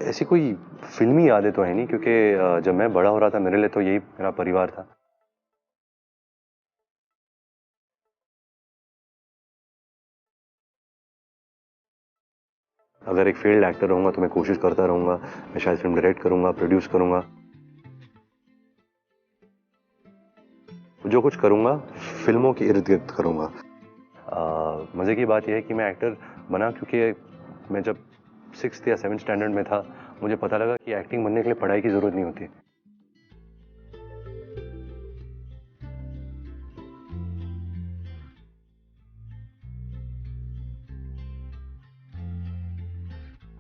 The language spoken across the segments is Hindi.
ऐसी कोई फ़िल्मी यादें तो है नहीं क्योंकि जब मैं बड़ा हो रहा था मेरे लिए तो यही मेरा परिवार था। अगर एक फ़ील्ड एक्टर रहूँगा तो मैं कोशिश करता रहूँगा, मैं शायद फ़िल्म डायरेक्ट करूँगा, प्रोड्यूस करूँगा। जो कुछ करूँगा, फ़िल्मों के इर्द-गिर्द करूँगा। मज़े की बात ये है कि मैं एक्टर बना क्योंकि मैं जब 6th या 7th स्टैंडर्ड में था, मुझे पता लगा कि एक्टिंग बनने के लिए पढ़ाई की ज़रूरत नहीं होती।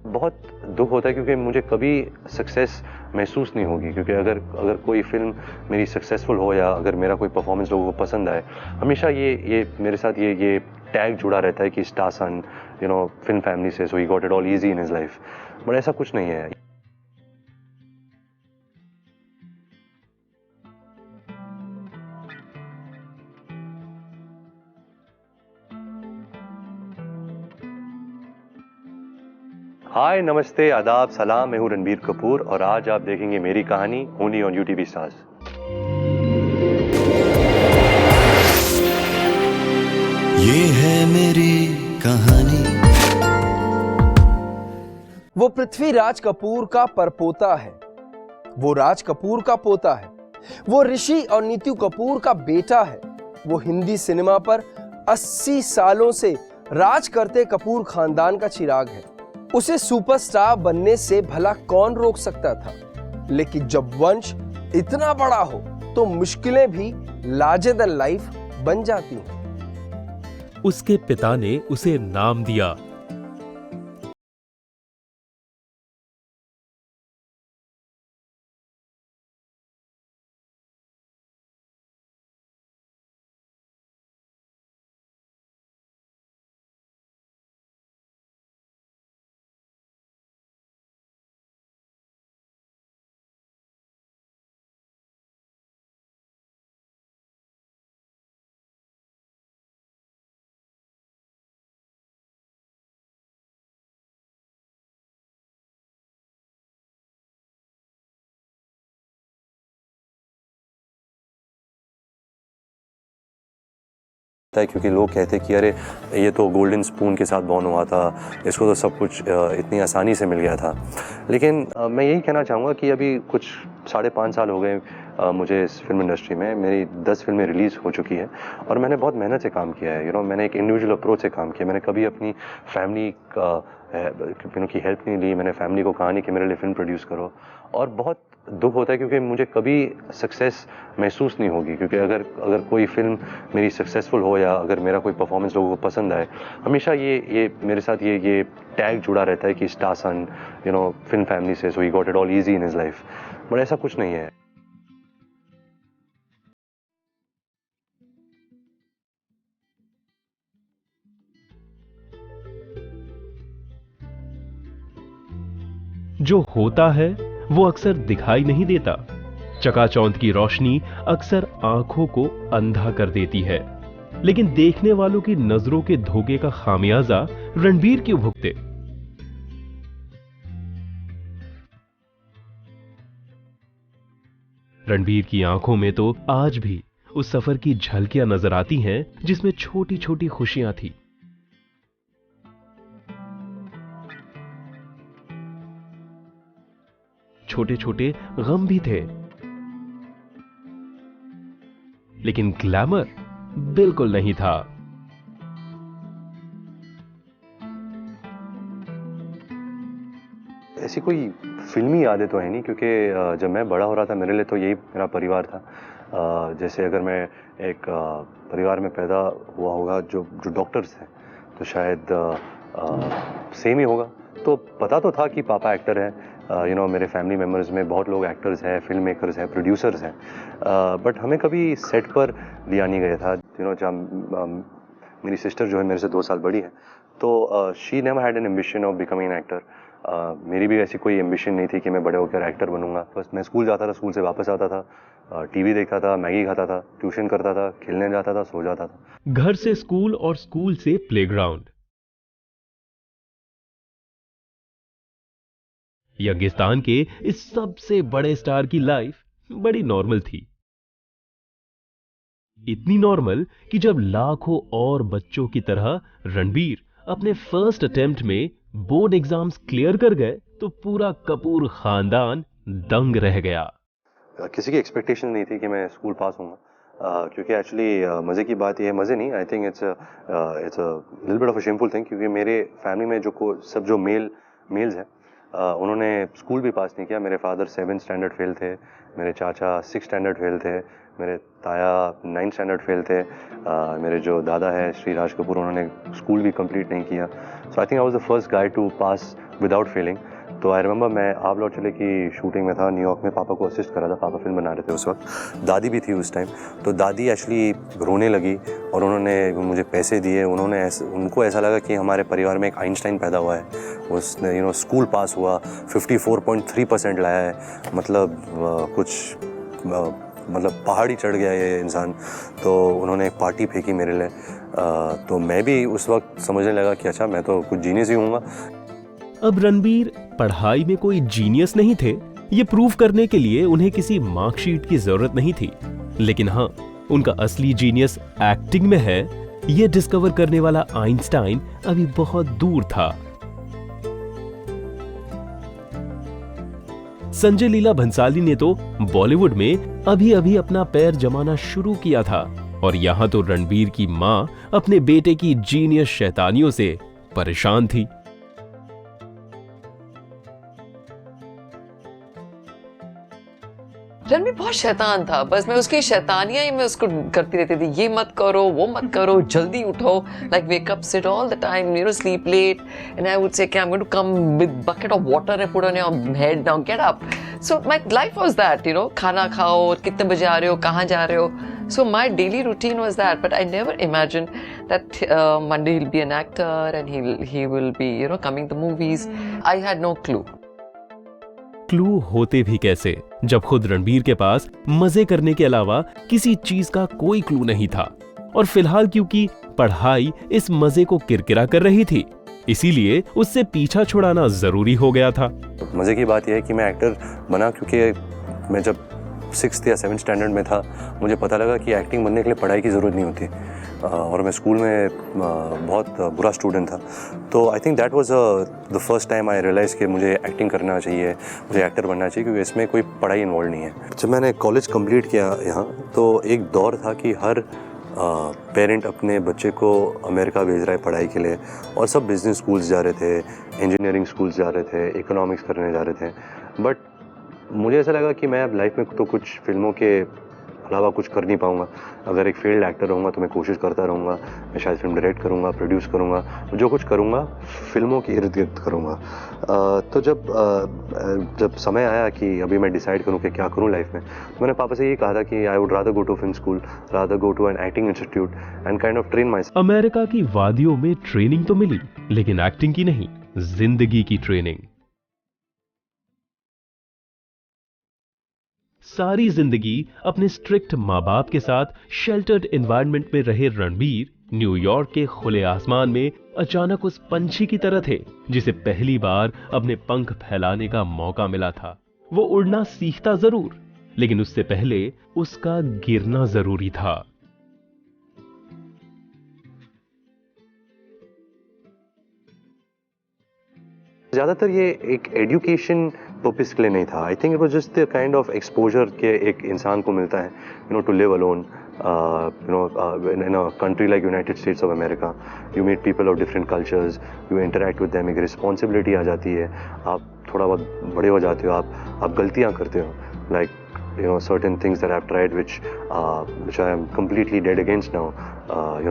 बहुत दुःख होता है क्योंकि मुझे कभी सक्सेस महसूस नहीं होगी क्योंकि अगर अगर कोई फ़िल्म मेरी सक्सेसफुल हो या अगर मेरा कोई परफॉर्मेंस लोगों को पसंद आए, हमेशा ये मेरे साथ ये टैग जुड़ा रहता है कि स्टार सन, फ़िल्म फैमिली से, so he got it all easy in his life. But ऐसा कुछ नहीं है। हाय, नमस्ते, आदाब, सलाम, मैं हूँ रणबीर कपूर और आज आप देखेंगे मेरी कहानी ओनली ऑन यूटीवी स्टार्स। ये है मेरी कहानी। वो पृथ्वीराज कपूर का परपोता है, वो राज कपूर का पोता है, वो ऋषि और नीतू कपूर का बेटा है। वो हिंदी सिनेमा पर 80 सालों से राज करते कपूर खानदान का चिराग है। उसे सुपरस्टार बनने से भला कौन रोक सकता था? लेकिन जब वंश इतना बड़ा हो तो मुश्किलें भी लार्जर देन लाइफ बन जाती हैं। उसके पिता ने उसे नाम दिया। है क्योंकि लोग कहते हैं कि अरे ये तो गोल्डन स्पून के साथ बॉर्न हुआ था, इसको तो सब कुछ इतनी आसानी से मिल गया था। लेकिन मैं यही कहना चाहूँगा कि अभी कुछ 5.5 साल हो गए मुझे इस फिल्म इंडस्ट्री में। मेरी 10 फिल्में रिलीज़ हो चुकी है और मैंने बहुत मेहनत से काम किया है। मैंने एक इंडिविजुअल अप्रोच से काम किया। मैंने कभी अपनी फैमिली की हेल्प नहीं ली। मैंने फैमिली को कहा नहीं कि मेरे लिए फिल्म प्रोड्यूस करो। और बहुत दुःख होता है क्योंकि मुझे कभी सक्सेस महसूस नहीं होगी क्योंकि अगर अगर कोई फ़िल्म मेरी सक्सेसफुल हो या अगर मेरा कोई परफॉर्मेंस लोगों को पसंद आए, हमेशा ये मेरे साथ ये टैग जुड़ा रहता है कि स्टार सन, फ़िल्म फैमिली से, so he got it all easy in his life. But ऐसा कुछ नहीं है। जो होता है वो अक्सर दिखाई नहीं देता। चकाचौंध की रोशनी अक्सर आंखों को अंधा कर देती है, लेकिन देखने वालों की नजरों के धोखे का खामियाजा रणबीर क्यों भुगते? रणबीर की आंखों में तो आज भी उस सफर की झलकियां नजर आती हैं जिसमें छोटी छोटी खुशियां थी। छोटे छोटे गम भी थे, लेकिन ग्लैमर बिल्कुल नहीं था। ऐसी कोई फ़िल्मी यादें तो है नहीं क्योंकि जब मैं बड़ा हो रहा था मेरे लिए तो यही मेरा परिवार था। जैसे अगर मैं एक परिवार में पैदा हुआ होगा जो जो डॉक्टर्स हैं तो शायद सेम ही होगा। तो पता तो था कि पापा एक्टर हैं। मेरे फैमिली मेम्बर्स में बहुत लोग एक्टर्स हैं, फिल्म मेकर्स हैं, प्रोड्यूसर्स हैं। बट हमें कभी सेट पर लिया नहीं गया था। जब मेरी सिस्टर जो है मेरे से 2 साल बड़ी है, तो she never had an ambition of becoming an actor. मेरी भी ऐसी कोई एम्बिशन नहीं थी कि मैं बड़े होकर एक्टर बनूंगा। बस मैं स्कूल जाता था, स्कूल से वापस आता था, टीवी देखता था, मैगी खाता था, ट्यूशन करता था, खेलने जाता था, सो जाता था। घर से स्कूल और स्कूल से प्लेग्राउंड। यंगिस्तान के इस सबसे बड़े स्टार की लाइफ बड़ी नॉर्मल थी। इतनी नॉर्मल कि जब लाखों और बच्चों की तरह रणबीर अपने फर्स्ट अटेम्प्ट में बोर्ड एग्जाम्स क्लियर कर गए तो पूरा कपूर खानदान दंग रह गया। किसी की एक्सपेक्टेशन नहीं थी कि मैं स्कूल पास होऊंगा, क्योंकि एक्चुअली मज़े की बात ये है, मज़े नहीं, I think it's a little bit of a shameful thing, क्योंकि मेरे फैमिली में जो मेल्स हैं उन्होंने स्कूल भी पास नहीं किया। मेरे फादर 7th स्टैंडर्ड फेल थे, मेरे चाचा 6th स्टैंडर्ड फेल थे, मेरे ताया 9th स्टैंडर्ड फेल थे, मेरे जो दादा है श्री राज कपूर, उन्होंने स्कूल भी कंप्लीट नहीं किया। So I think I was the first guy to pass without failing. तो आई रिमेंबर मैं आप लौट चले की शूटिंग में था न्यूयॉर्क में, पापा को असिस्ट करा था, पापा फिल्म बना रहे थे उस वक्त, दादी भी थी उस टाइम। तो दादी एक्चुअली रोने लगी और उन्होंने मुझे पैसे दिए। उनको ऐसा लगा कि हमारे परिवार में एक आइंस्टाइन पैदा हुआ है, उसने स्कूल पास हुआ, 54.3% लाया है, मतलब मतलब पहाड़ ही चढ़ गया ये इंसान। तो उन्होंने एक पार्टी फेंकी मेरे लिए, तो मैं भी उस वक्त समझने लगा कि अच्छा मैं तो कुछ जीनियस ही हूँगा। अब रणबीर पढ़ाई में कोई जीनियस नहीं थे, ये प्रूव करने के लिए उन्हें किसी मार्कशीट की जरूरत नहीं थी। लेकिन हाँ, उनका असली जीनियस एक्टिंग में है, ये डिस्कवर करने वाला आइंस्टाइन अभी बहुत दूर था। संजय लीला भंसाली ने तो बॉलीवुड में अभी अभी अपना पैर जमाना शुरू किया था, और यहां तो रणबीर की मां अपने बेटे की जीनियस शैतानियों से परेशान थी। रणबीर बहुत शैतान था, बस मैं उसकी शैतानियां ही मैं उसको करती रहती थी, ये मत करो, वो मत करो, जल्दी उठो, like wake up, sit all the time, sleep late, and I would say, okay, I'm going to come with bucket of water and put on your head, now get up. So my life was that, खाना खाओ, कितने बजे आ रहे हो, कहाँ जा रहे हो. So my daily routine was that, but I never imagined that Monday he'll be an actor and he will be, coming to movies. I had no clue. Clue होते भी कैसे जब खुद रणबीर के पास मजे करने के अलावा किसी चीज का कोई क्लू नहीं था। और फिलहाल क्योंकि पढ़ाई इस मजे को किरकिरा कर रही थी, इसीलिए उससे पीछा छुड़ाना जरूरी हो गया था। मजे की बात यह है कि मैं एक्टर बना क्योंकि मैं जब 6th या 7th स्टैंडर्ड में था, मुझे पता लगा कि एक्टिंग बनने के लिए पढ़ाई की ज़रूरत नहीं होती, और मैं स्कूल में बहुत बुरा स्टूडेंट था। तो I think that was the first time I realize कि मुझे एक्टिंग करना चाहिए, मुझे एक्टर बनना चाहिए, क्योंकि इसमें कोई पढ़ाई इन्वॉल्व नहीं है। जब मैंने कॉलेज कंप्लीट किया यहाँ, तो एक दौर था कि हर पेरेंट अपने बच्चे को अमेरिका भेज रहा है पढ़ाई के लिए, और सब बिजनेस स्कूल्स जा रहे थे, इंजीनियरिंग स्कूल्स जा रहे थे, इकोनॉमिक्स करने जा रहे थे। बट मुझे ऐसा लगा कि मैं अब लाइफ में तो कुछ फिल्मों के अलावा कुछ कर नहीं पाऊँगा। अगर एक फील्ड एक्टर रहूँगा तो मैं कोशिश करता रहूँगा, मैं शायद फिल्म डायरेक्ट करूँगा, प्रोड्यूस करूँगा, जो कुछ करूँगा फिल्मों के इर्द गिर्द करूँगा। तो जब समय आया कि अभी मैं डिसाइड करूँ कि क्या करूँ लाइफ में, तो मैंने पापा से ये कहा था कि I would rather go to film school, rather go to an acting institute and kind of train my. America की वादियों में ट्रेनिंग तो मिली, लेकिन एक्टिंग की नहीं, जिंदगी की ट्रेनिंग। सारी जिंदगी अपने स्ट्रिक्ट माँ बाप के साथ शेल्टर्ड एनवायरनमेंट में रहे रणबीर न्यूयॉर्क के खुले आसमान में अचानक उस पंछी की तरह थे जिसे पहली बार अपने पंख फैलाने का मौका मिला था। वो उड़ना सीखता जरूर, लेकिन उससे पहले उसका गिरना जरूरी था। ज़्यादातर ये एक एजुकेशन पर्पस के लिए नहीं था। I think it was just the kind of exposure के एक इंसान को मिलता है, to live alone, in a country like United States of America. You meet people of different cultures, you interact with them, एक रिस्पॉन्सिबिलिटी आ जाती है, आप थोड़ा बहुत बड़े हो जाते हो, आप गलतियाँ करते हो, like certain things that I've tried which I am completely dead against now.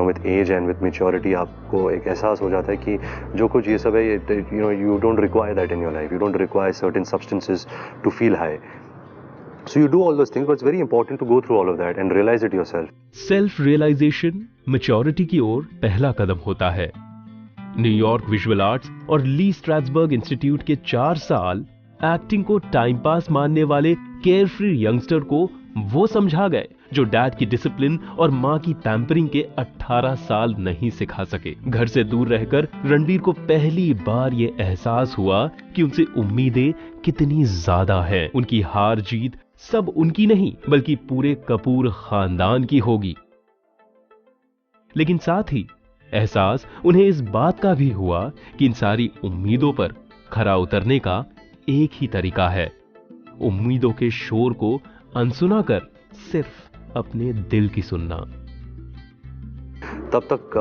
With age and with maturity आपको एक एहसास हो जाता है कि जो कुछ ये सब है, you don't require that in your life. You don't require certain substances to feel high. So you do all those things, but it's very important to go through all of that and realize it yourself. Self realization maturity की ओर पहला कदम होता है। न्यूयॉर्क विजुअल आर्ट्स और ली स्ट्रैसबर्ग इंस्टीट्यूट के 4 साल एक्टिंग को टाइम पास मानने वाले केयरफ्री यंगस्टर को वो समझा गए जो डैड की डिसिप्लिन और माँ की पैम्परिंग के 18 साल नहीं सिखा सके। घर से दूर रहकर रणबीर को पहली बार ये एहसास हुआ कि उनसे उम्मीदें कितनी ज्यादा हैं। उनकी हार जीत सब उनकी नहीं बल्कि पूरे कपूर खानदान की होगी। लेकिन साथ ही एहसास उन्हें इस बात का भी हुआ कि इन सारी उम्मीदों पर खरा उतरने का एक ही तरीका है, उम्मीदों के शोर को अनसुना कर सिर्फ अपने दिल की सुनना। तब तक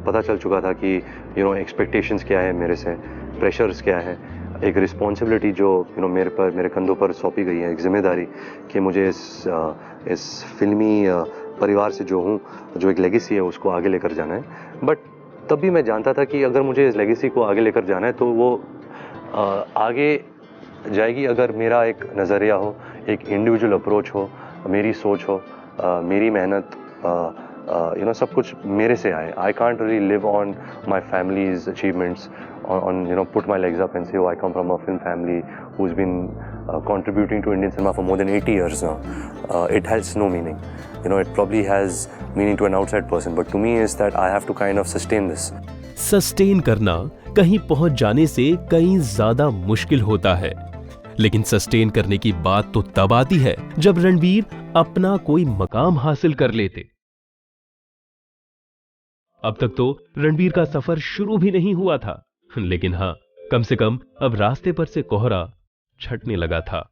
पता चल चुका था कि एक्सपेक्टेशंस क्या है मेरे से, प्रेशर्स क्या है, एक रिस्पॉन्सिबिलिटी जो मेरे कंधों पर सौंपी गई है, एक जिम्मेदारी कि मुझे इस फिल्मी परिवार से जो एक लेगेसी है उसको आगे लेकर जाना है। बट तब भी मैं जानता था कि अगर मुझे इस लेगेसी को आगे लेकर जाना है तो वो आगे जाएगी अगर मेरा एक नज़रिया हो, एक इंडिविजुअल अप्रोच हो, मेरी सोच हो, मेरी मेहनत, सब कुछ मेरे से आए। I can't really live on my families achievements, on put my legs up and say, oh, I come from a film family who's been contributing to Indian cinema for more than 80 years now. It has no meaning. It probably has meaning to an outside person, but to me is that I have to kind of sustain this. Sustain करना कहीं पहुंच जाने से कहीं ज्यादा मुश्किल होता है, लेकिन सस्टेन करने की बात तो तब आती है जब रणबीर अपना कोई मकाम हासिल कर लेते। अब तक तो रणबीर का सफर शुरू भी नहीं हुआ था, लेकिन हां, कम से कम अब रास्ते पर से कोहरा छटने लगा था।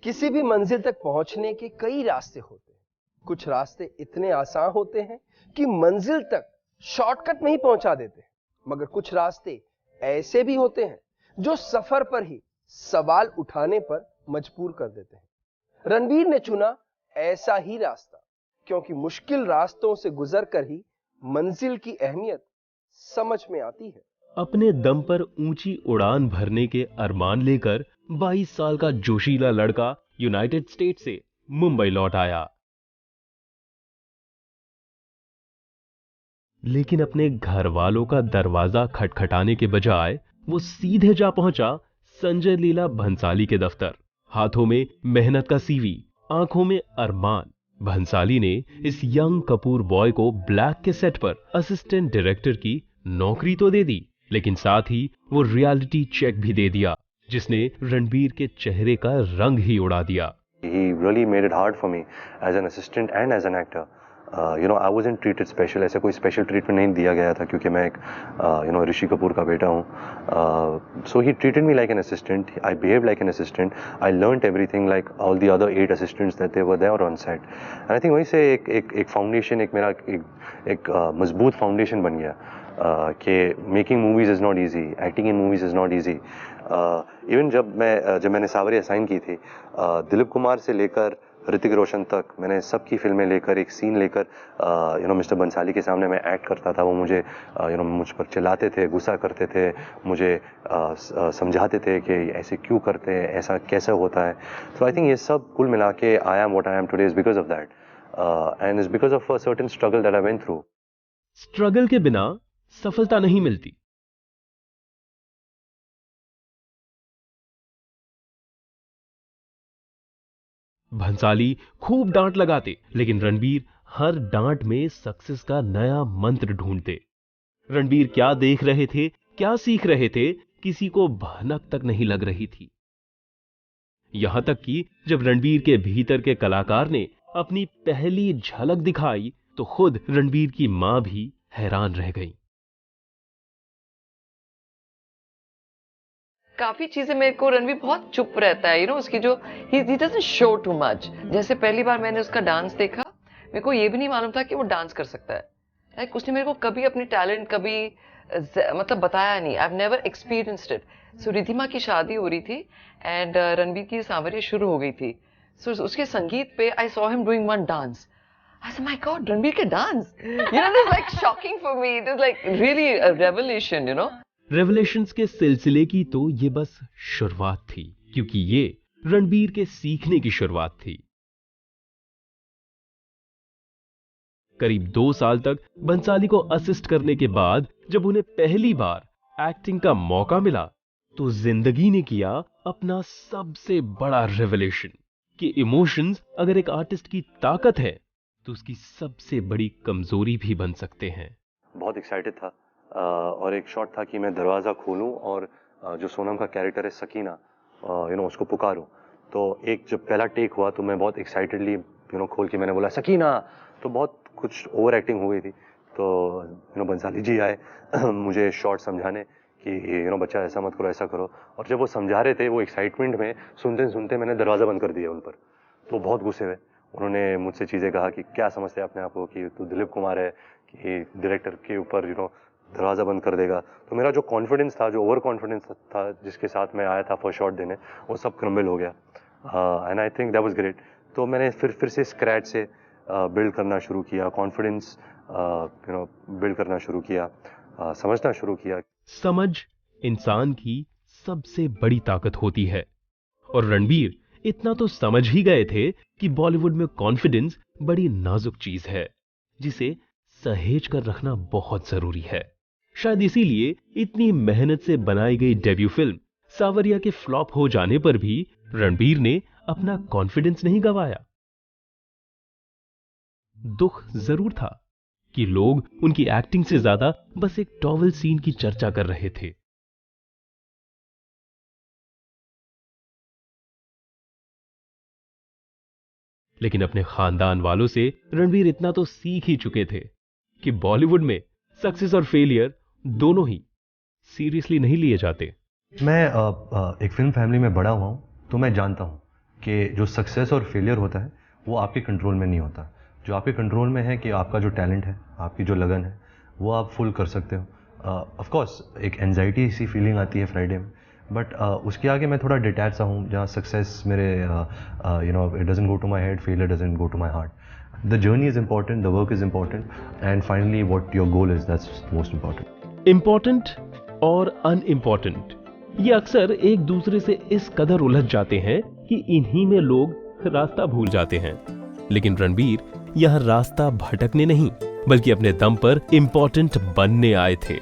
किसी भी मंजिल तक पहुंचने के कई रास्ते होते हैं। कुछ रास्ते इतने आसान होते हैं कि मंजिल तक शॉर्टकट में ही पहुंचा देते हैं, मगर कुछ रास्ते ऐसे भी होते हैं जो सफर पर ही सवाल उठाने पर मजबूर कर देते हैं। रणबीर ने चुना ऐसा ही रास्ता, क्योंकि मुश्किल रास्तों से गुजरकर ही मंजिल की अहमियत समझ में आती है। अपने दम पर ऊंची उड़ान भरने के अरमान लेकर 22 साल का जोशीला लड़का यूनाइटेड स्टेट से मुंबई लौट आया, लेकिन अपने घर वालों का दरवाजा खटखटाने के बजाय वो सीधे जा पहुंचा संजय लीला भंसाली के दफ्तर। हाथों में मेहनत का सीवी, आंखों में अरमान, भंसाली ने इस यंग कपूर बॉय को ब्लैक के सेट पर असिस्टेंट डायरेक्टर की नौकरी तो दे दी, लेकिन साथ ही वो रियलिटी चेक भी दे दिया, जिसने रणबीर के चेहरे का रंग ही उड़ा दिया। He really made it hard for me as an assistant and as an actor. I wasn't treated special. ऐसा कोई स्पेशल ट्रीटमेंट नहीं दिया गया था क्योंकि मैं एक ऋषि कपूर का बेटा हूँ. So he treated me like an assistant. I behaved like an assistant. I learnt everything like all the other 8 assistants that they were there on set. And I think वहीं से एक फाउंडेशन, एक मेरा एक मजबूत फाउंडेशन बन गया कि making movies is not easy, acting in movies is not easy. Even जब मैंने सावरी असाइन की थी, दिलीप कुमार से लेकर ऋतिक रोशन तक मैंने सबकी फिल्में लेकर, एक सीन लेकर मिस्टर बंसाली के सामने मैं एक्ट करता था. वो मुझे मुझ पर चिल्लाते थे, गुस्सा करते थे, मुझे समझाते थे कि ऐसे क्यों करते हैं, ऐसा कैसे होता है. तो आई थिंक ये सब कुल मिला के I am what I am today is because of that, and is because of a certain struggle that I went through. Struggle के बिना सफलता नहीं मिलती. भंसाली खूब डांट लगाते, लेकिन रणबीर हर डांट में सक्सेस का नया मंत्र ढूंढते. रणबीर क्या देख रहे थे, क्या सीख रहे थे, किसी को भनक तक नहीं लग रही थी. यहां तक कि जब रणबीर के भीतर के कलाकार ने अपनी पहली झलक दिखाई तो खुद रणबीर की मां भी हैरान रह गई. काफी चीजें मेरे को रणवीर बहुत चुप रहता है, उसकी जो he doesn't show too much. जैसे पहली बार मैंने उसका डांस देखा, मेरे को ये भी नहीं मालूम था कि वो डांस कर सकता है. लाइक उसने मेरे को कभी अपनी टैलेंट कभी मतलब बताया नहीं. I have never experienced it. So Ridhima की शादी हो रही थी एंड रणवीर की सांवरिया शुरू हो गई थी. सो उसके संगीत पे I saw him doing one dance. I said, my God, Ranveer के dance, this is like shocking for me. It is like really a revelation, revelations के सिलसिले की तो ये बस शुरुआत थी, क्योंकि ये रणबीर के सीखने की शुरुआत थी. करीब 2 साल तक बंसाली को असिस्ट करने के बाद जब उन्हें पहली बार एक्टिंग का मौका मिला तो जिंदगी ने किया अपना सबसे बड़ा रेवलेशन कि इमोशंस अगर एक आर्टिस्ट की ताकत है तो उसकी सबसे बड़ी कमजोरी भी बन सकते हैं। बहुत एक्साइटेड था और एक शॉट था कि मैं दरवाज़ा खोलूं और जो सोनम का कैरेक्टर है सकीना उसको पुकारूं। तो एक जब पहला टेक हुआ तो मैं बहुत एक्साइटेडली खोल के मैंने बोला सकीना, तो बहुत कुछ ओवर एक्टिंग हो गई थी। तो बंसाली जी आए मुझे शॉट समझाने कि बच्चा ऐसा मत करो, ऐसा करो। और जब वो समझा रहे थे वो एक्साइटमेंट में सुनते सुनते मैंने दरवाज़ा बंद कर दिया उन पर। तो बहुत गुस्से हुए, उन्होंने मुझसे चीज़ें कहा कि क्या समझते हैं अपने आप को कि तू दिलीप कुमार है कि डायरेक्टर के ऊपर दरवाज़ा बंद कर देगा। तो मेरा जो कॉन्फिडेंस था, जो ओवर कॉन्फिडेंस था जिसके साथ मैं आया था फर्स्ट शॉट देने, वो सब क्रम्बल हो गया and I think that was great. तो मैंने फिर से स्क्रैच से बिल्ड करना शुरू किया, कॉन्फिडेंस बिल्ड करना शुरू किया, समझना शुरू किया। समझ इंसान की सबसे बड़ी ताकत होती है और रणबीर इतना तो समझ ही गए थे कि बॉलीवुड में कॉन्फिडेंस बड़ी नाजुक चीज है जिसे सहेज कर रखना बहुत जरूरी है। शायद इसीलिए इतनी मेहनत से बनाई गई डेब्यू फिल्म सावरिया के फ्लॉप हो जाने पर भी रणबीर ने अपना कॉन्फिडेंस नहीं गंवाया। दुख जरूर था कि लोग उनकी एक्टिंग से ज्यादा बस एक टॉवल सीन की चर्चा कर रहे थे। लेकिन अपने खानदान वालों से रणबीर इतना तो सीख ही चुके थे कि बॉलीवुड में सक्सेस और फेलियर दोनों ही सीरियसली नहीं लिए जाते। मैं एक फिल्म फैमिली में बड़ा हुआ हूँ, तो मैं जानता हूँ कि जो सक्सेस और फेलियर होता है वो आपके कंट्रोल में नहीं होता। जो आपके कंट्रोल में है कि आपका जो टैलेंट है, आपकी जो लगन है, वो आप फुल कर सकते हो। ऑफ कोर्स एक एंजाइटी सी फीलिंग आती है फ्राइडे में, बट उसके आगे मैं थोड़ा डिटैच सा हूँ, जहाँ सक्सेस मेरे it doesn't go to my head, failure doesn't go to my heart. The journey is important, the work is important and finally what your goal is, that's most important. Important और अनइम्पॉर्टेंट ये अक्सर एक दूसरे से इस कदर उलझ जाते हैं कि इन्हीं में लोग रास्ता भूल जाते हैं। लेकिन रणबीर यह रास्ता भटकने नहीं बल्कि अपने दम पर इंपॉर्टेंट बनने आए थे।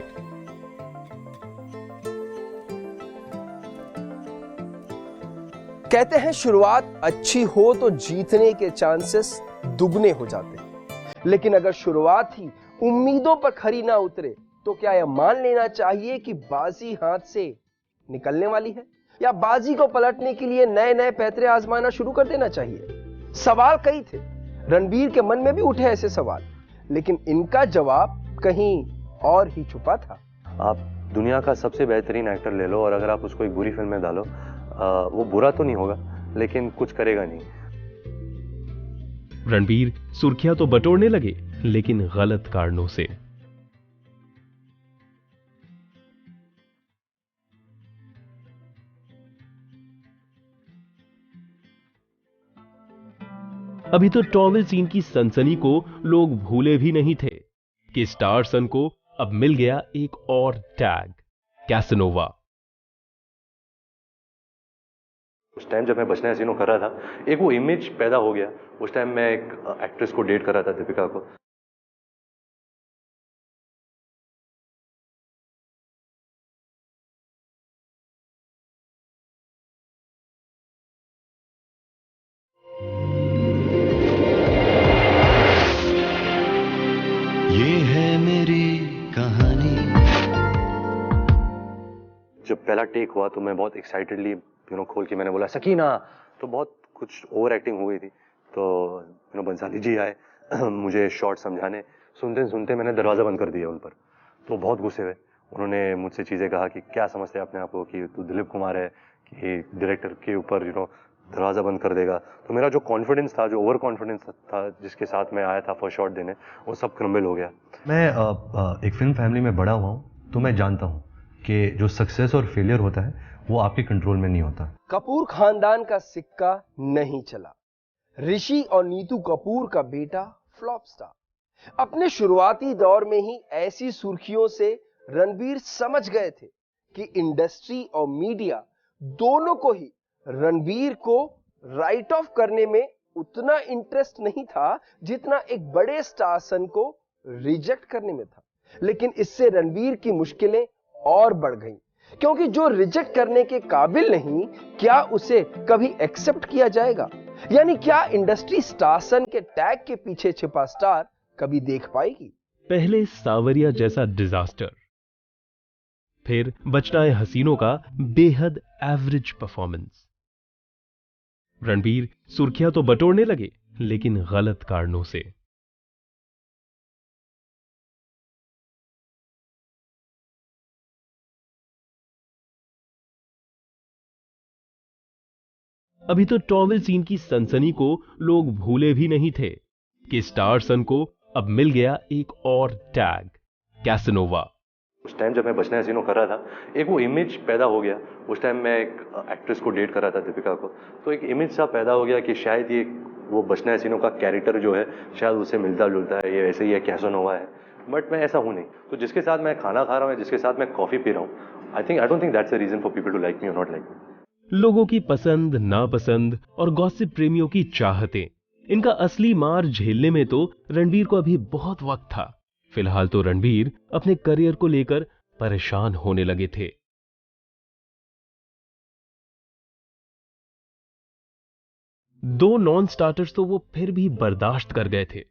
कहते हैं शुरुआत अच्छी हो तो जीतने के चांसेस दुगने हो जाते हैं, लेकिन अगर शुरुआत ही उम्मीदों पर खरी ना उतरे तो क्या यह मान लेना चाहिए कि बाजी हाथ से निकलने वाली है, या बाजी को पलटने के लिए नए नए पैतरे आजमाना शुरू कर देना चाहिए? सवाल कई थे, रणबीर के मन में भी उठे ऐसे सवाल, लेकिन इनका जवाब कहीं और ही छुपा था। आप दुनिया का सबसे बेहतरीन एक्टर ले लो और अगर आप उसको एक बुरी फिल्म में डालो, वो बुरा तो नहीं होगा लेकिन कुछ करेगा नहीं। रणबीर सुर्खियां तो बटोरने लगे लेकिन गलत कारणों से। अभी तो टॉवेल सीन की सनसनी को लोग भूले भी नहीं थे कि स्टार सन को अब मिल गया एक और टैग, कैसनोवा। उस टाइम जब मैं बचना हसीनो कर रहा था, एक वो इमेज पैदा हो गया। उस टाइम मैं एक एक्ट्रेस को डेट कर रहा था, दीपिका को। ये है मेरी कहानी। जब पहला टेक हुआ तो मैं बहुत एक्साइटेडली खोल के मैंने बोला सकीना, तो बहुत कुछ ओवर एक्टिंग हो गई थी। तो बंसाली जी आए मुझे शॉट समझाने, सुनते सुनते मैंने दरवाज़ा बंद कर दिया उन पर। तो बहुत गुस्से हुए, उन्होंने मुझसे चीज़ें कहा कि क्या समझते हैं अपने आप को कि तू दिलीप कुमार है कि डायरेक्टर के ऊपर दरवाज़ा बंद कर देगा। तो मेरा जो कॉन्फिडेंस था, जो ओवर कॉन्फिडेंस था जिसके साथ मैं आया था फर्स्ट शॉट देने, वो सब क्रम्बल हो गया। मैं एक फिल्म फैमिली में बड़ा हुआ हूँ, तो मैं जानता हूँ कि जो सक्सेस और फेलियर होता है वो आपके कंट्रोल में नहीं होता। कपूर खानदान का सिक्का नहीं चला। ऋषि और नीतू कपूर का बेटा फ्लॉप स्टार। अपने शुरुआती दौर में ही ऐसी सुर्खियों से रणबीर समझ गए थे कि इंडस्ट्री और मीडिया दोनों को ही रणबीर को राइट ऑफ करने में उतना इंटरेस्ट नहीं था जितना एक बड़े स्टार सन को रिजेक्ट करने में था। लेकिन इससे रणवीर की मुश्किलें और बढ़ गईं, क्योंकि जो रिजेक्ट करने के काबिल नहीं, क्या उसे कभी एक्सेप्ट किया जाएगा? यानी क्या इंडस्ट्री स्टार सन के टैग के पीछे छिपा स्टार कभी देख पाएगी? पहले सावरिया जैसा डिजास्टर, फिर बचनाए हसीनों का बेहद एवरेज परफॉर्मेंस। रणबीर सुर्खियां तो बटोरने लगे, लेकिन गलत कारणों से। अभी तो टॉवेल सीन की सनसनी को लोग भूले भी नहीं थे कि स्टार सन को अब मिल गया एक और टैग, कैसनोवा। उस टाइम जब मैं बचना हसीनो कर रहा था, एक वो इमेज पैदा हो गया। उस टाइम मैं एक एक्ट्रेस को डेट कर रहा था, दीपिका को, तो एक इमेज सा पैदा हो गया कि शायद ये वो बचना हसीनो का कैरेक्टर जो है शायद उससे मिलता जुलता है, ये ऐसे ही है, कैसनोवा है। बट मैं ऐसा हूँ नहीं। तो जिसके साथ मैं खाना खा रहा हूँ, जिसके साथ मैं कॉफी पी रहा हूँ, I don't think that's a reason for people to like me और नॉट लाइक मी। लोगों की पसंद नापसंद और गॉसिप प्रेमियों की चाहतें, इनका असली मार झेलने में तो रणबीर को अभी बहुत वक्त था। फिलहाल तो रणबीर अपने करियर को लेकर परेशान होने लगे थे। दो नॉन स्टार्टर्स तो वो फिर भी बर्दाश्त कर गए थे,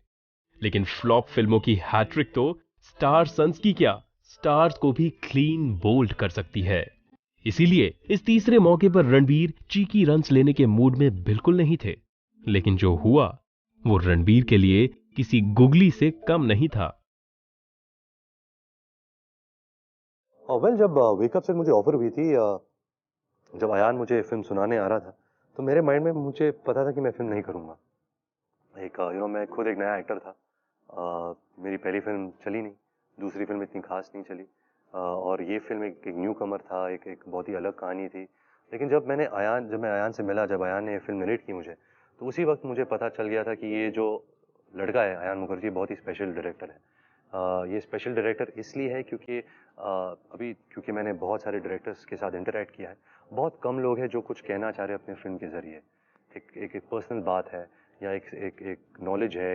लेकिन फ्लॉप फिल्मों की हैट्रिक तो स्टार सन्स की क्या, स्टार्स को भी क्लीन बोल्ड कर सकती है। इसीलिए इस तीसरे मौके पर रणबीर चीकी रन्स लेने के मूड में बिल्कुल नहीं थे। लेकिन जो हुआ वो रणबीर के लिए किसी गुगली से कम नहीं था। वेल, जब वेकअप से मुझे ऑफर हुई थी, जब अयान मुझे फिल्म सुनाने आ रहा था, तो मेरे माइंड में मुझे पता था कि मैं फिल्म नहीं करूँगा। मैं खुद एक नया एक्टर था। मेरी पहली फिल्म चली नहीं, दूसरी फिल्म इतनी खास नहीं चली, और ये फिल्म एक न्यू कमर था, एक बहुत ही अलग कहानी थी। लेकिन जब मैं अयान से मिला, जब अयान ने ये फिल्म नरेट की मुझे, तो उसी वक्त मुझे पता चल गया था कि ये जो लड़का है अयान मुखर्जी, बहुत ही स्पेशल डायरेक्टर है। ये स्पेशल डायरेक्टर इसलिए है क्योंकि मैंने बहुत सारे डायरेक्टर्स के साथ इंटरेक्ट किया है। बहुत कम लोग हैं जो कुछ कहना चाह रहे हैं अपने फिल्म के ज़रिए। एक पर्सनल बात है, या एक नॉलेज है,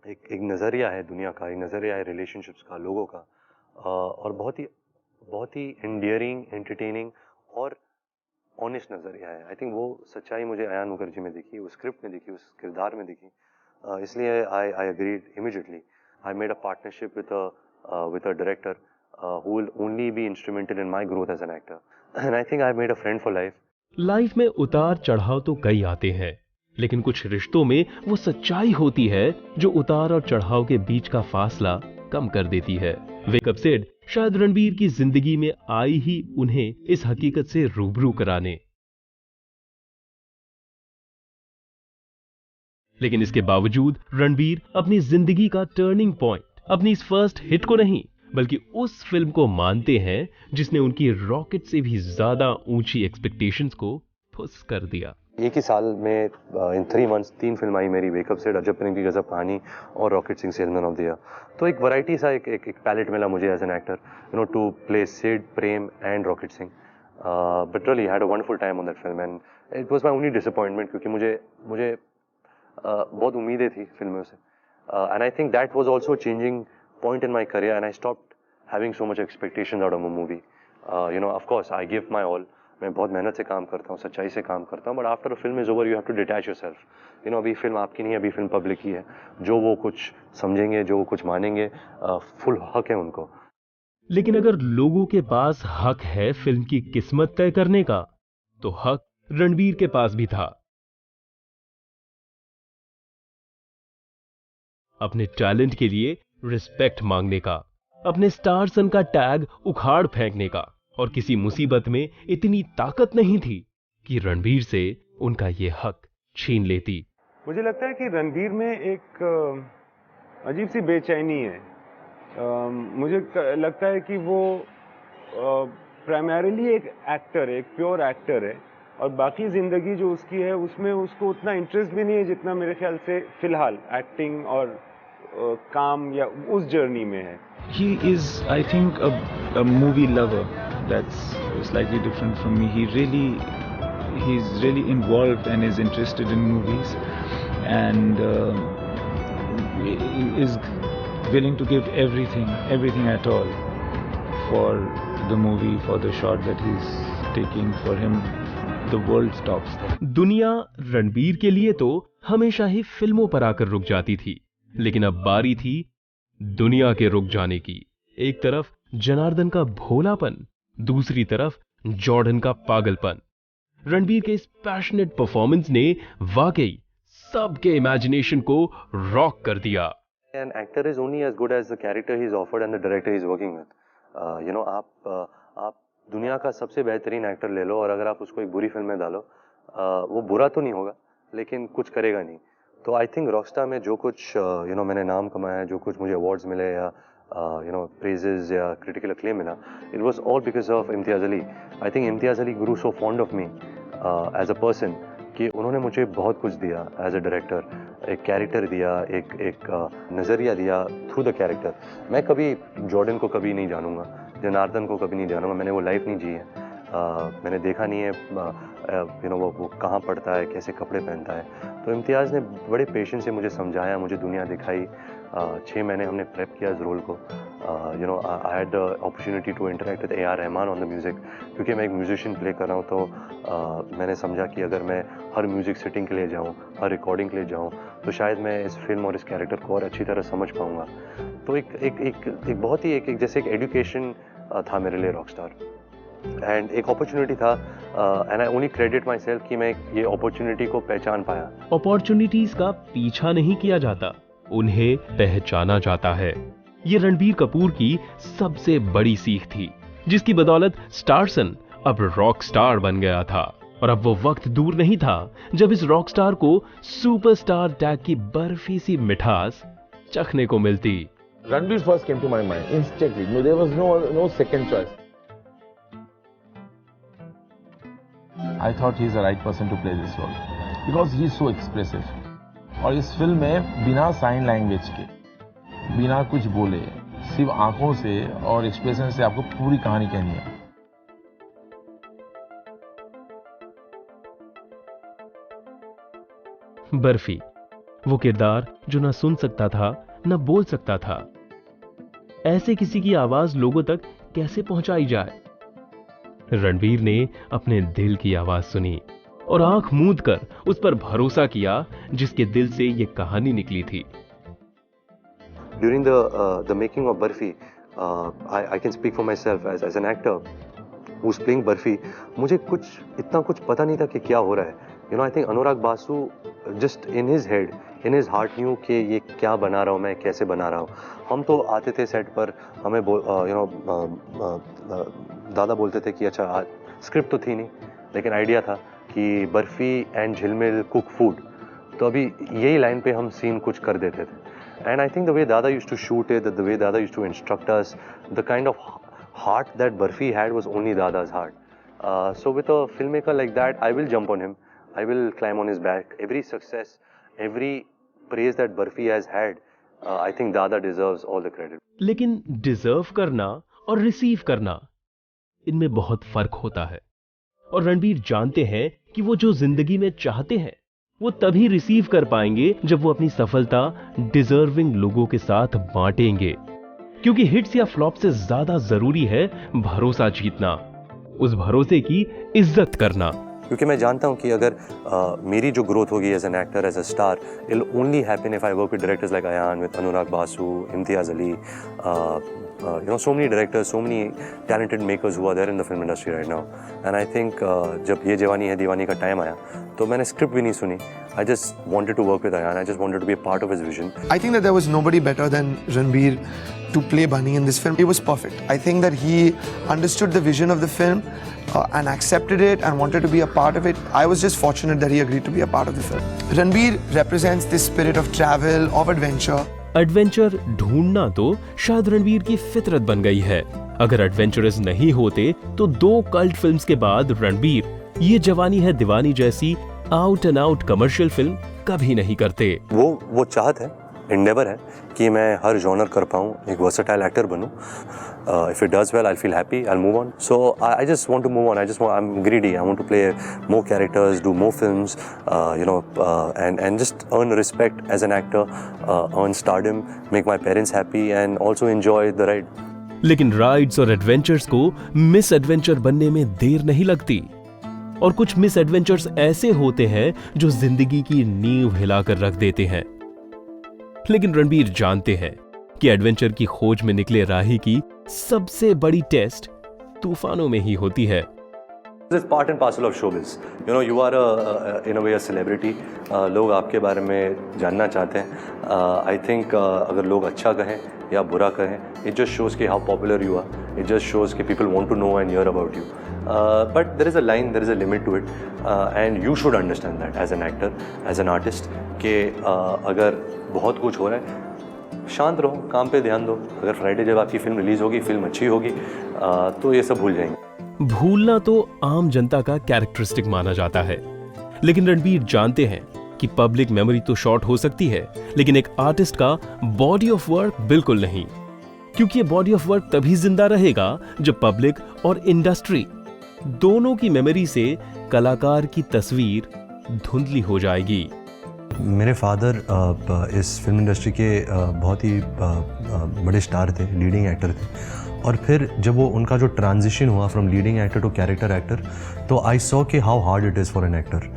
एक नज़रिया है दुनिया का, एक नज़रिया है रिलेशनशिप्स का, लोगों का, और बहुत ही एंडियरिंग, एंटरटेनिंग और ऑनेस्ट नज़रिया है। आई थिंक वो सच्चाई मुझे अयान मुखर्जी में दिखी, उस स्क्रिप्ट में दिखी, उस किरदार में दिखी। इसलिए आई agreed immediately. I made a partnership with a director who will only be instrumental in my growth as an actor, and I think I made a friend for life. Life में उतार चढ़ाव तो कई आते हैं, लेकिन कुछ रिश्तों में वो सच्चाई होती है जो उतार और चढ़ाव के बीच का फासला कम कर देती है। वेकअप सेड शायद रणबीर की जिंदगी में आई ही उन्हें इस हकीकत से रूबरू कराने। लेकिन इसके बावजूद रणबीर अपनी जिंदगी का टर्निंग पॉइंट अपनी इस फर्स्ट हिट को नहीं, बल्कि उस फिल्म को मानते हैं जिसने उनकी रॉकेट से भी ज्यादा ऊंची एक्सपेक्टेशंस को फुस कर दिया। एक ही साल में इन 3 months 3 फिल्म आई मेरी, वेकअप सेड, अजब प्रेम की गजब कहानी और rocket Singh salesman of the year. तो एक वैरायटी सा एक पैलेट मिला मुझे as an actor, to play Sid, Prem and rocket Singh. But really had a wonderful time on that film, and it was my only disappointment, क्योंकि मुझे बहुत उम्मीदें थी फिल्मों से, and I think that was also changing point in my career, and I stopped having so much expectations out of a movie. Of course I give my all, मैं बहुत मेहनत से काम करता हूँ, सच्चाई से काम करता हूँ, but after a film is over you have to detach yourself. अभी फिल्म आपकी नहीं है, अभी फिल्म पब्लिक की है। जो वो कुछ समझेंगे, जो वो कुछ मानेंगे, फुल हक है उनको। लेकिन अगर लोगों के पास हक है फिल्म की किस्मत तय करने का, तो हक रणबीर के पास भी था। अपने टैलेंट के लिए रिस्पेक्ट मांगने का, अपने स्टार सन का टैग उखाड़ फेंकने का, और किसी मुसीबत में इतनी ताकत नहीं थी कि रणबीर से उनका ये हक छीन लेती। मुझे लगता है कि रणबीर में एक अजीब सी बेचैनी है। मुझे लगता है कि वो प्राइमरीली एक एक्टर है, एक प्योर एक्टर है, और बाकी जिंदगी जो उसकी है उसमें उसको उतना इंटरेस्ट भी नहीं है जितना मेरे ख्याल से फिलहाल एक्टिंग और काम या उस जर्नी में है। He is, I think, a movie lover. That's slightly different from me. He really he's really involved and is interested in movies, and is willing to give everything at all for the movie, for the shot that he's taking. For him, the world stops there. दुनिया रणबीर के लिए तो हमेशा ही फिल्मों पर आकर रुक जाती थी, लेकिन अब बारी थी दुनिया के रुक जाने की। एक तरफ जनार्दन का भोलापन, दूसरी तरफ जॉर्डन का पागलपन। रणबीर के इस पैशनेट परफॉर्मेंस ने वाकई सबके इमेजिनेशन को रॉक कर दिया। An actor is only as good as the character he's offered and the director he's working with. You know, आप दुनिया का सबसे बेहतरीन एक्टर ले लो और अगर आप उसको एक बुरी फिल्म में डालो, वो बुरा तो नहीं होगा लेकिन कुछ करेगा नहीं। तो आई थिंक रॉकस्टार में जो कुछ मैंने नाम कमाया है, जो कुछ मुझे अवार्ड्स मिले या प्रेजेस या क्रिटिकल अक्लेम मिला, it was all because of Imtiaz Ali. I think Imtiaz Ali grew so fond of me as a person कि उन्होंने मुझे बहुत कुछ दिया एज अ डायरेक्टर, एक कैरेक्टर दिया, एक नज़रिया दिया थ्रू द कैरेक्टर। मैं कभी जॉर्डन को कभी नहीं जानूंगा, जनार्दन को कभी नहीं जानूंगा, मैंने वो लाइफ नहीं जी है, मैंने देखा नहीं है वो कहाँ पढ़ता है, कैसे कपड़े पहनता है। तो इम्तियाज़ ने बड़े पेशेंस से मुझे समझाया, मुझे दुनिया दिखाई। 6 महीने हमने प्रेप किया इस रोल को। I had the opportunity to interact with A R Rahman on the music, क्योंकि मैं एक म्यूजिशियन प्ले कर रहा हूँ। तो मैंने समझा कि अगर मैं हर म्यूज़िक सेटिंग के लिए जाऊँ, हर रिकॉर्डिंग के लिए जाऊँ, तो शायद मैं इस फिल्म और इस कैरेक्टर को और अच्छी तरह समझ पाऊँगा। तो एक बहुत ही एक जैसे एक एजुकेशन था मेरे लिए रॉकस्टार, एंड एक अपॉर्चुनिटी था, and I only credit my self कि मैं ये अपॉर्चुनिटी को पहचान पाया। अपॉर्चुनिटीज का पीछा नहीं किया जाता, उन्हें पहचाना जाता है। ये रणबीर कपूर की सबसे बड़ी सीख थी, जिसकी बदौलत स्टारसन अब रॉक स्टार बन गया था। और अब वो वक्त दूर नहीं था जब इस रॉक स्टार को सुपरस्टार टैग की बर्फी सी मिठास चखने को मिलती। Ranbir first came to my mind instantly. No, there was no second choice. I thought he's the right person to play this role because he's so expressive. और इस फिल्म में बिना साइन लैंग्वेज के, बिना कुछ बोले, सिर्फ आंखों से और एक्सप्रेशन से आपको पूरी कहानी कहनी है। बर्फी, वो किरदार जो ना सुन सकता था न बोल सकता था। ऐसे किसी की आवाज लोगों तक कैसे पहुंचाई जाए? रणबीर ने अपने दिल की आवाज सुनी और आंख मूंद कर उस पर भरोसा किया जिसके दिल से ये कहानी निकली थी। During the making of Barfi, I can speak for myself as an actor who's playing Barfi. मुझे इतना कुछ पता नहीं था कि क्या हो रहा है। I think Anurag Basu just in his head, in his heart knew कि ये क्या बना रहा हूँ मैं, कैसे बना रहा हूँ। हम तो आते थे सेट पर, हमें दादा बोलते थे कि अच्छा स्क्रिप्ट तो थी नहीं, लेकिन आइडिया था कि बर्फी एंड झिलमिल कुक फूड, तो अभी यही लाइन पे हम सीन कुछ कर देते थे। And I think the way दादा used to shoot it, the way दादा used to instruct us, the kind of heart that Barfi had was only Dada's heart. So with a filmmaker like that, I will jump on him. I will climb on his back. Every success, every praise that Barfi has had, I think Dada deserves all the credit. लेकिन डिजर्व करना और रिसीव करना, इनमें बहुत फर्क होता है। और रणबीर जानते हैं कि वो जो जिंदगी में चाहते हैं वो तभी रिसीव कर पाएंगे जब वो अपनी सफलता डिजर्विंग लोगों के साथ बांटेंगे। क्योंकि हिट्स या फ्लॉप से ज्यादा जरूरी है भरोसा जीतना, उस भरोसे की इज्जत करना। क्योंकि मैं जानता हूँ कि अगर मेरी जो ग्रोथ होगी as an actor, as a star, it will only happen if I work with directors like Ayan, with Anurag Basu, Imtiaz Ali, so many directors, so many talented makers who are there in the film industry right now. And I think जब ये जवानी है दीवानी का टाइम आया तो मैंने स्क्रिप्ट भी नहीं सुनी. I just wanted to work with Ayan. I just wanted to be a part of his vision. I think that there was nobody better than Ranbir to play Bunny in this film. It was perfect. I think that he understood the vision of the film and accepted it and wanted to be a part of it. I was just fortunate that he agreed to be a part of the film. Ranbir represents this spirit of travel, of adventure. Adventure ढूंढना तो शायद रणबीर की फितरत बन गई है. अगर एडवेंचरस नहीं होते तो 2 कल्ट फिल्म्स के बाद रणबीर ये जवानी है दीवानी जैसी out and out commercial film कभी नहीं करते. वो चाहत है इंडेवर है कि मैं हर जॉनर कर पाऊँ, एक वर्सेटाइल एक्टर बनूँ. If it does well, I'll feel happy, I'll move on. So I just want to move on. I'm greedy. I want to play more characters, do more films, and just earn respect as an actor, earn stardom, make my parents happy, and also enjoy the ride. लेकिन राइड्स और एडवेंचर्स को मिस एडवेंचर बनने में देर नहीं लगती, और कुछ मिस एडवेंचर्स ऐसे होते हैं जो जिंदगी की नींव हिलाकर रख देते हैं. लेकिन रणबीर जानते हैं कि एडवेंचर की खोज में निकले राही की सबसे बड़ी टेस्ट तूफानों में ही होती है. This is part and parcel of showbiz. You are in a way a celebrity. लोग आपके बारे में जानना चाहते हैं. I think अगर लोग अच्छा कहें या बुरा कहें, it just shows कि how popular you are. It just shows कि people want to know and hear about you. But there is a line, there is a limit to it, and you should understand that as an actor, as an artist, कि अगर बहुत कुछ हो रहा है, शांत रहो, काम पे ध्यान दो. अगर फ्राइडे जब आपकी फिल्म रिलीज होगी, फिल्म अच्छी होगी, तो ये सब भूल जाएंगे. भूलना तो आम जनता का कैरेक्टरिस्टिक माना जाता है, लेकिन रणबीर जानते हैं कि पब्लिक मेमोरी तो शॉर्ट हो सकती है, लेकिन एक आर्टिस्ट का बॉडी ऑफ वर्क बिल्कुल नहीं, क्योंकि ये बॉडी ऑफ वर्क तभी जिंदा रहेगा जब पब्लिक और इंडस्ट्री दोनों की मेमोरी से कलाकार की तस्वीर धुंधली हो जाएगी. मेरे फादर इस फिल्म इंडस्ट्री के बहुत ही बड़े स्टार थे, लीडिंग एक्टर थे, और फिर जब वो उनका जो ट्रांजिशन हुआ from leading actor to character actor, तो आई सॉ कि how hard it is for an actor.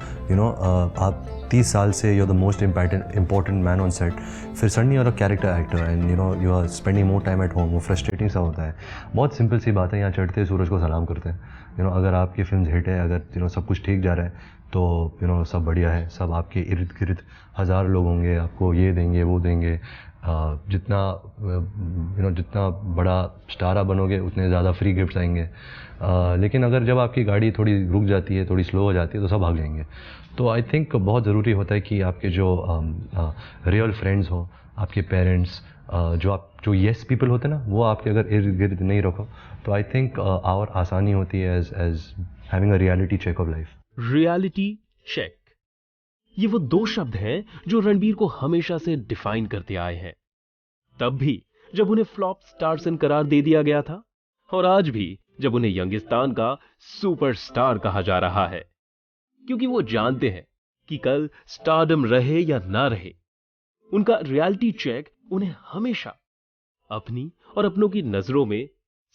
आप 30 साल से you are the most important man on set, फिर suddenly you are a character actor and you are spending more time at home. वो फ्रस्ट्रेटिंग सा होता है. बहुत सिंपल सी बात है, यहाँ चढ़ते सूरज को सलाम करते हैं. अगर आपकी फिल्म हिट है, अगर सब कुछ ठीक जा रहा है, तो सब बढ़िया है. सब आपके इर्द गिर्द 1000 लोग होंगे, आपको ये देंगे वो देंगे. जितना बड़ा स्टार आप बनोगे, उतने ज़्यादा फ्री गिफ्ट्स आएंगे. लेकिन अगर जब आपकी गाड़ी थोड़ी रुक जाती है, थोड़ी स्लो हो जाती है, तो सब भाग जाएंगे. तो आई थिंक बहुत ज़रूरी होता है कि आपके जो रियल फ्रेंड्स हो, आपके पेरेंट्स, जो येस पीपल होते हैं ना, वो आपके अगर इर्द गिर्द नहीं रखो, तो आई थिंक और आसानी होती है as having a reality check of life. Reality check, ये वो दो शब्द हैं जो रणबीर को हमेशा से डिफाइन करते आए हैं, तब भी जब उन्हें फ्लॉप स्टारसन करार दे दिया गया था, और आज भी जब उन्हें यंगिस्तान का सुपरस्टार कहा जा रहा है, क्योंकि वो जानते हैं कि कल स्टारडम रहे या ना रहे, उनका रियलिटी चेक उन्हें हमेशा अपनी और अपनों की नजरों में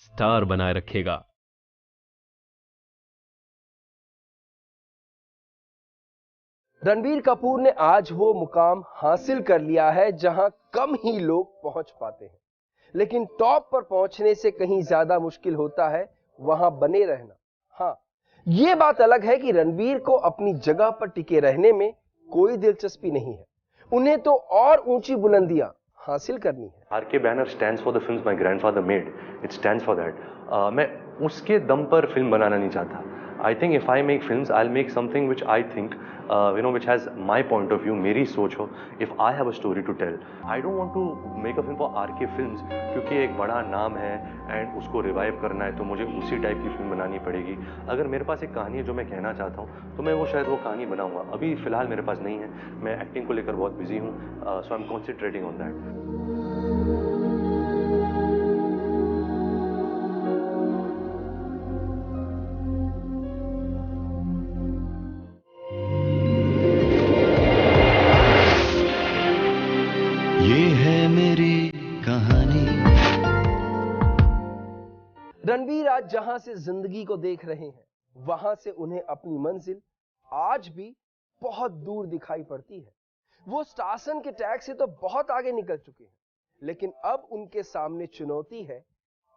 स्टार बनाए रखेगा. रणबीर कपूर ने आज वो मुकाम हासिल कर लिया है जहां कम ही लोग पहुंच पाते हैं, लेकिन टॉप पर पहुंचने से कहीं ज्यादा मुश्किल होता है वहां बने रहना. हाँ, ये बात अलग है कि रणबीर को अपनी जगह पर टिके रहने में कोई दिलचस्पी नहीं है, उन्हें तो और ऊंची बुलंदियां हासिल करनी है. RK banner stands for the films my grandfather made. It stands for that. मैं उसके दम पर फिल्म बनाना नहीं चाहता. I think if I make films, I'll make something which I think, which has my point of view, मेरी सोच हो. If I have a story to tell, I don't want to make a film for RK Films, क्योंकि एक बड़ा नाम है and उसको रिवाइव करना है, तो मुझे उसी टाइप की फिल्म बनानी पड़ेगी. अगर मेरे पास एक कहानी है जो मैं कहना चाहता हूँ, तो मैं वो शायद वो कहानी बनाऊंगा. अभी फिलहाल मेरे पास नहीं है. मैं एक्टिंग को लेकर बहुत बिजी हूँ, so I'm concentrating on that. Ranbir आज जहां से जिंदगी को देख रहे हैं, वहां से उन्हें अपनी मंजिल आज भी बहुत दूर दिखाई पड़ती है. वो स्टारसन के टैग से तो बहुत आगे निकल चुके हैं, लेकिन अब उनके सामने चुनौती है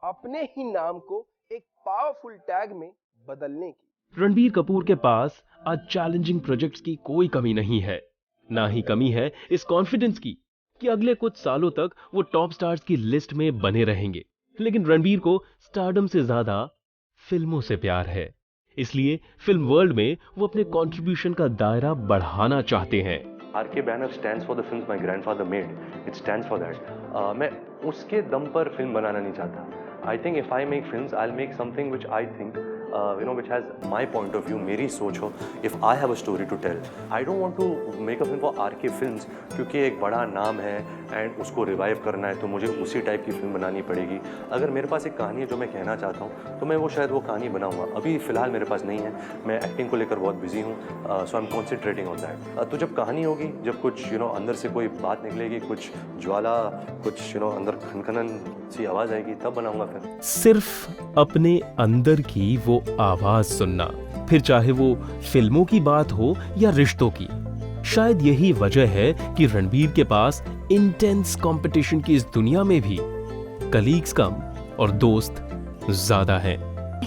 अपने ही नाम को एक पावरफुल टैग में बदलने की. रणबीर कपूर के पास आज चैलेंजिंग प्रोजेक्ट्स की कोई कमी नहीं है, ना ही कमी है इस कॉन्फिडेंस की कि अगले कुछ सालों तक वो टॉप स्टार्स की लिस्ट में बने रहेंगे. लेकिन रणबीर को स्टारडम से ज्यादा फिल्मों से प्यार है, इसलिए फिल्म वर्ल्ड में वो अपने कंट्रीब्यूशन का दायरा बढ़ाना चाहते हैं. RK banner stands for the films my grandfather made. It stands for that. मैं उसके दम पर फिल्म बनाना नहीं चाहता. I think if I make films, I'll make something which I think, which has my point of view, मेरी सोच हो. If I have a story to tell, I don't want to make a film for RK Films क्योंकि एक बड़ा नाम है एंड उसको रिवाइव करना है तो मुझे उसी टाइप की फिल्म बनानी पड़ेगी. अगर मेरे पास एक कहानी है जो मैं कहना चाहता हूँ तो मैं वो शायद वो कहानी बनाऊंगा. अभी फ़िलहाल मेरे पास नहीं है, मैं एक्टिंग को लेकर बहुत बिजी हूँ, so I am concentrating on that. तो जब कहानी होगी, जब कुछ अंदर से कोई बात निकलेगी, कुछ ज्वाला, कुछ अंदर खनखनन सी आवाज़ आएगी, तब बनाऊंगा फिर. सिर्फ अपने अंदर की वो आवाज सुनना, फिर चाहे वो फिल्मों की बात हो या रिश्तों की. शायद यही वजह है कि रणबीर के पास इंटेंस कंपटीशन की इस दुनिया में भी कलीग्स कम और दोस्त ज्यादा हैं.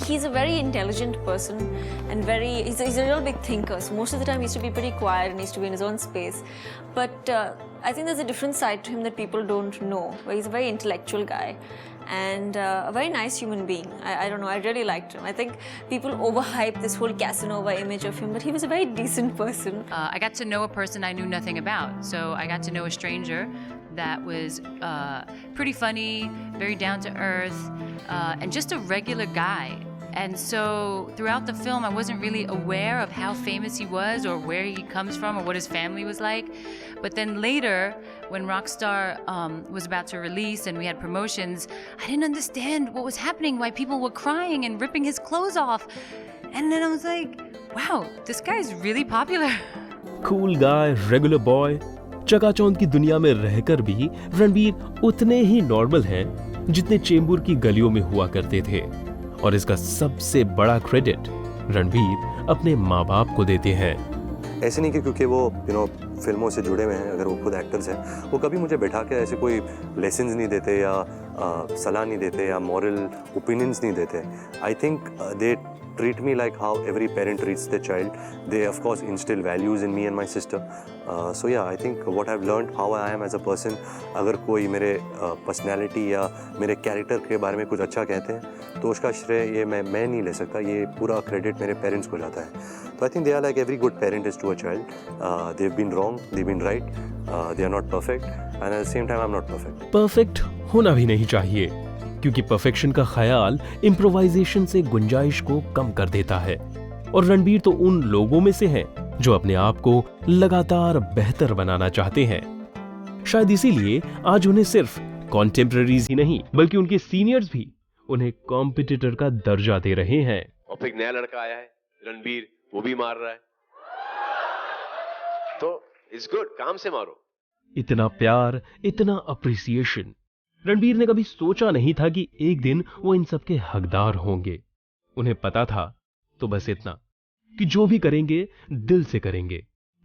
He's a very intelligent person and he's a real big thinker. So most of the time he used to be pretty quiet and he used to be in his own space. But I think there's a different side to him that people don't know, where he's a very intellectual guy and a very nice human being. I don't know, I really liked him. I think people overhype this whole Casanova image of him, but he was a very decent person. I got to know a person I knew nothing about. So I got to know a stranger that was pretty funny, very down to earth, and just a regular guy. And so throughout the film, I wasn't really aware of how famous he was or where he comes from or what his family was like. But then later, when Rockstar was about to release and we had promotions, I didn't understand what was happening, why people were crying and ripping his clothes off. And then I was like, wow, this guy is really popular. Cool guy, regular boy. चकाचौंध की दुनिया में रहकर भी रणबीर उतने ही नॉर्मल हैं जितने चेंबूर की गलियों में हुआ करते थे. और इसका सबसे बड़ा क्रेडिट रणबीर अपने माँ बाप को देते हैं. ऐसे नहीं कि क्योंकि वो फिल्मों से जुड़े हुए हैं, अगर वो खुद एक्टर्स हैं, वो कभी मुझे बैठा के ऐसे कोई लेसन्स नहीं देते या सलाह नहीं देते या मॉरल ओपिनियंस नहीं देते. I think they treat me like how every parent treats their child. They of course instill values in me and my sister. So yeah, I think what I've learned, how I am as a person, अगर कोई मेरे personality या मेरे character के बारे में कुछ अच्छा कहते हैं तो उसका श्रेय ये मैं नहीं ले सकता, ये पूरा credit मेरे parents को जाता है. So I think they are like every good parent is to a child. They've been wrong, they've been right, they are not perfect, and at the same time I'm not perfect. Perfect होना भी नहीं चाहिए क्योंकि परफेक्शन का ख्याल इम्प्रोवाइजेशन से गुंजाइश को कम कर देता है. और रणबीर तो उन लोगों में से हैं जो अपने आप को लगातार बेहतर बनाना चाहते हैं. शायद इसीलिए आज उन्हें सिर्फ कॉन्टेम्पररीज ही नहीं बल्कि उनके सीनियर्स भी उन्हें कॉम्पिटिटर का दर्जा दे रहे हैं. और फिर एक नया लड़का आया है रणबीर, वो भी मार रहा है, तो इट्स गुड, काम से मारो. इतना प्यार, इतना अप्रिसिएशन रणबीर ने कभी सोचा नहीं था कि एक दिन वो इन सब के हकदार होंगे. उन्हें पता था तो बस इतना कि जो भी करेंगे दिल से करेंगे,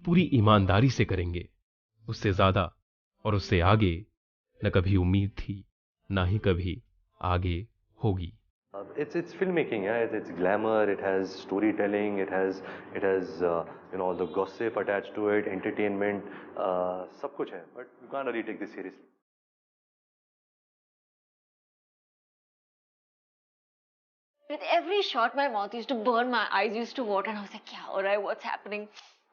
पूरी ईमानदारी से करेंगे. उससे ज्यादा और उससे आगे न कभी उम्मीद थी, ना ही कभी आगे होगी. It's filmmaking, yeah. It's glamour. It has storytelling. It has all the gossip attached to it, entertainment, सब कुछ है. But you can't really take this seriously. With every shot, my mouth used to burn, my eyes used to water, and I was like, yeah, alright, what's happening?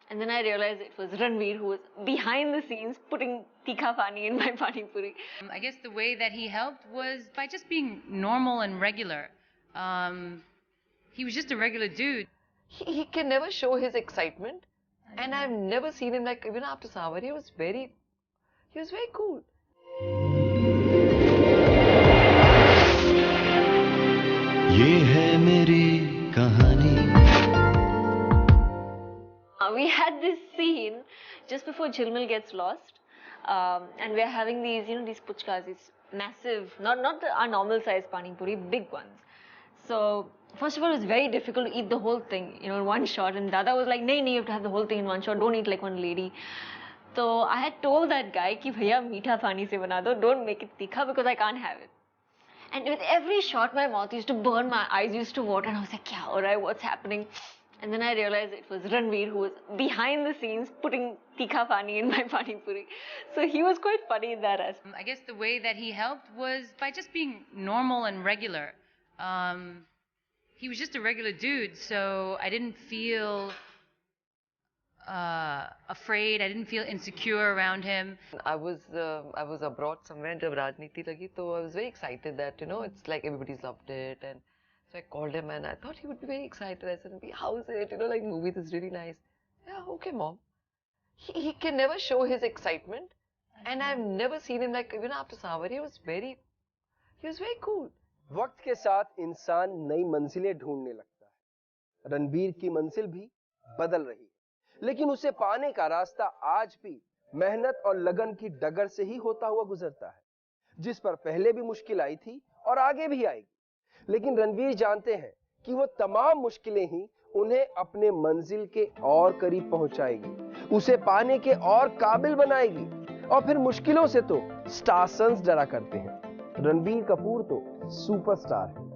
And then I realized it was Ranveer who was behind the scenes putting tikha pani in my pani puri. I guess the way that he helped was by just being normal and regular. He was just a regular dude. He can never show his excitement. And I've never seen him, like, even after Savari, he was very cool. ये है मेरी कहानी. We had this scene just before Jilmil gets lost, and we're having these, these puchkas, these massive, not our normal size pani puri, big ones. So first of all, it was very difficult to eat the whole thing, in one shot. And Dada was like, "No, you have to have the whole thing in one shot. Don't eat like one lady." So I had told that guy, "Ki bhaiya meetha pani se bana do. Don't make it tikha because I can't have it." And with every shot, my mouth used to burn, my eyes used to water, and I was like, yeah, alright, what's happening? And then I realized it was Ranveer who was behind the scenes putting tikha pani in my pani puri. So he was quite funny in that aspect. I guess the way that he helped was by just being normal and regular. He was just a regular dude, so I didn't feel afraid. I didn't feel insecure around him. I was abroad somewhere जब राजनीति लगी, तो I was very excited that it's like everybody's loved it and So I called him and I thought he would be very excited. I said, how is it? You know, like movie, this is really nice. Yeah, okay, mom. He can never show his excitement. And I've never seen him like, even after Savari, he was very cool. वक्त के साथ इंसान नई मंजिलें ढूंढने लगता है। रणबीर की मंजिल भी बदल रही है, लेकिन उसे पाने का रास्ता आज भी मेहनत और लगन की डगर से ही होता हुआ गुजरता है, जिस पर पहले भी मुश्किल आई थी और आगे भी आएगी। लेकिन रणबीर जानते हैं कि वो तमाम मुश्किलें ही उन्हें अपने मंजिल के और करीब पहुंचाएगी, उसे पाने के और काबिल बनाएगी। और फिर मुश्किलों से तो स्टार सन्स डरा करते हैं। रणबीर कपूर तो सुपरस्टार है।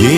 ये